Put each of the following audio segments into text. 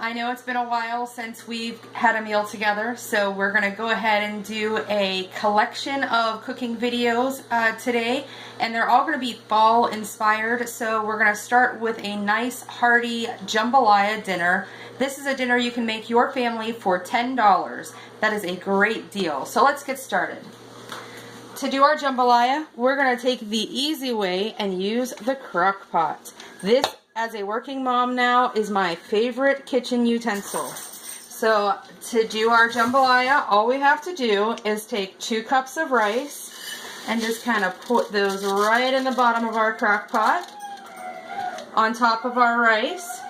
I know it's been a while since we've had a meal together, so we're going to go ahead and do a collection of cooking videos today, and they're all going to be fall inspired. So we're going to start with a nice hearty jambalaya dinner. This is a dinner you can make your family for $10. That is a great deal. So let's get started. To do our jambalaya, we're going to take the easy way and use the crock pot. This, as a working mom now, is my favorite kitchen utensil. So to do our jambalaya, all we have to do is take 2 cups of rice and just kind of put those right in the bottom of our crock pot. On top of our rice,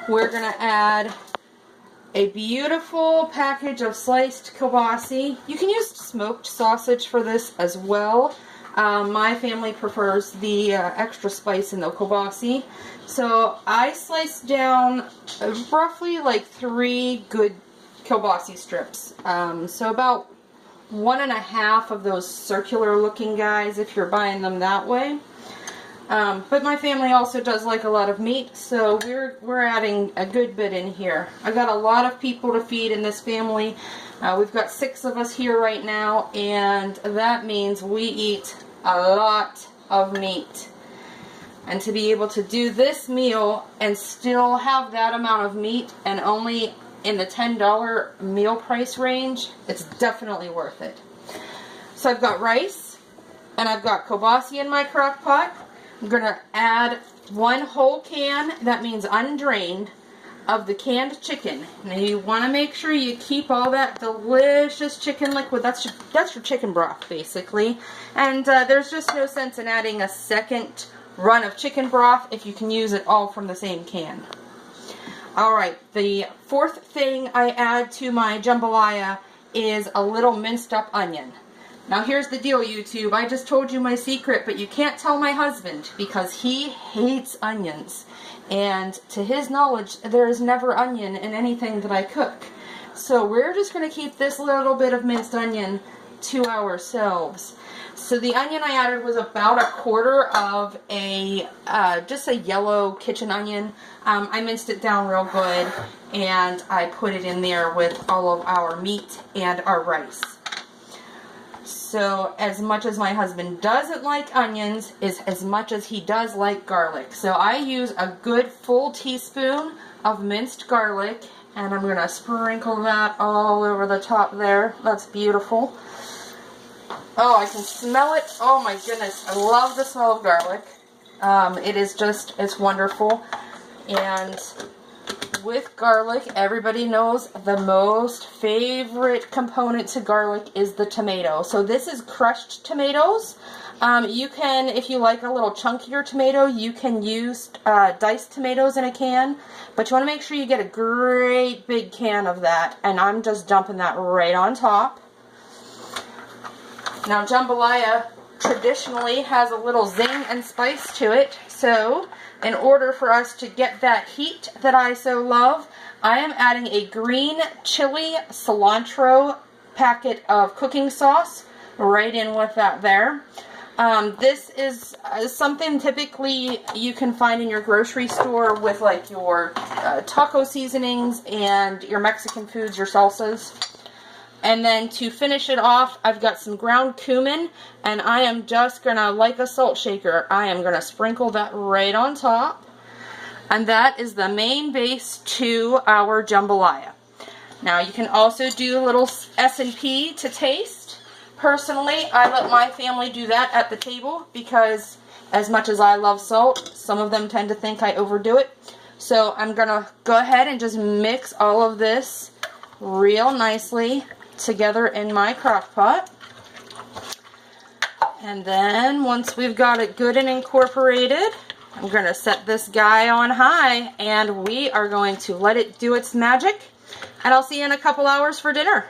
we're going to add a beautiful package of sliced kielbasa. You can use smoked sausage for this as well. My family prefers the extra spice in the kielbasa. So I sliced down roughly like 3 good kielbasa strips. So about 1.5 of those circular looking guys if you're buying them that way. But my family also does like a lot of meat, so we're adding a good bit in here. I got a lot of people to feed in this family. We've got 6 of us here right now, and that means we eat a lot of meat. And to be able to do this meal and still have that amount of meat and only in the $10 meal price range, it's definitely worth it. So I've got rice and I've got kielbasa in my crock pot. I'm going to add 1 whole can, that means undrained, of the canned chicken. Now you want to make sure you keep all that delicious chicken liquid. That's your chicken broth basically. And there's just no sense in adding a second run of chicken broth if you can use it all from the same can. Alright, the 4th thing I add to my jambalaya is a little minced up onion. Now here's the deal, YouTube. I just told you my secret, but you can't tell my husband because he hates onions. And to his knowledge, there is never onion in anything that I cook. So we're just going to keep this little bit of minced onion to ourselves. So the onion I added was about 1/4 of just a yellow kitchen onion. I minced it down real good and I put it in there with all of our meat and our rice. So as much as my husband doesn't like onions is as much as he does like garlic. So I use a good full teaspoon of minced garlic and I'm going to sprinkle that all over the top there. That's beautiful. Oh, I can smell it. Oh my goodness. I love the smell of garlic. It's wonderful. And with garlic, everybody knows the most favorite component to garlic is the tomato. So this is crushed tomatoes. You can, if you like a little chunkier tomato, you can use diced tomatoes in a can. But you want to make sure you get a great big can of that. And I'm just dumping that right on top. Now jambalaya traditionally has a little zing and spice to it. So in order for us to get that heat that I so love, I am adding a green chili cilantro packet of cooking sauce right in with that there. This is something typically you can find in your grocery store with like your taco seasonings and your Mexican foods, your salsas. And then to finish it off, I've got some ground cumin, and I am just going to, like a salt shaker, I am going to sprinkle that right on top. And that is the main base to our jambalaya. Now you can also do a little S&P to taste. Personally, I let my family do that at the table because as much as I love salt, some of them tend to think I overdo it. So I'm going to go ahead and just mix all of this real nicely together in my crock pot. And then once we've got it good and incorporated, I'm going to set this guy on high and we are going to let it do its magic, and I'll see you in a couple hours for dinner.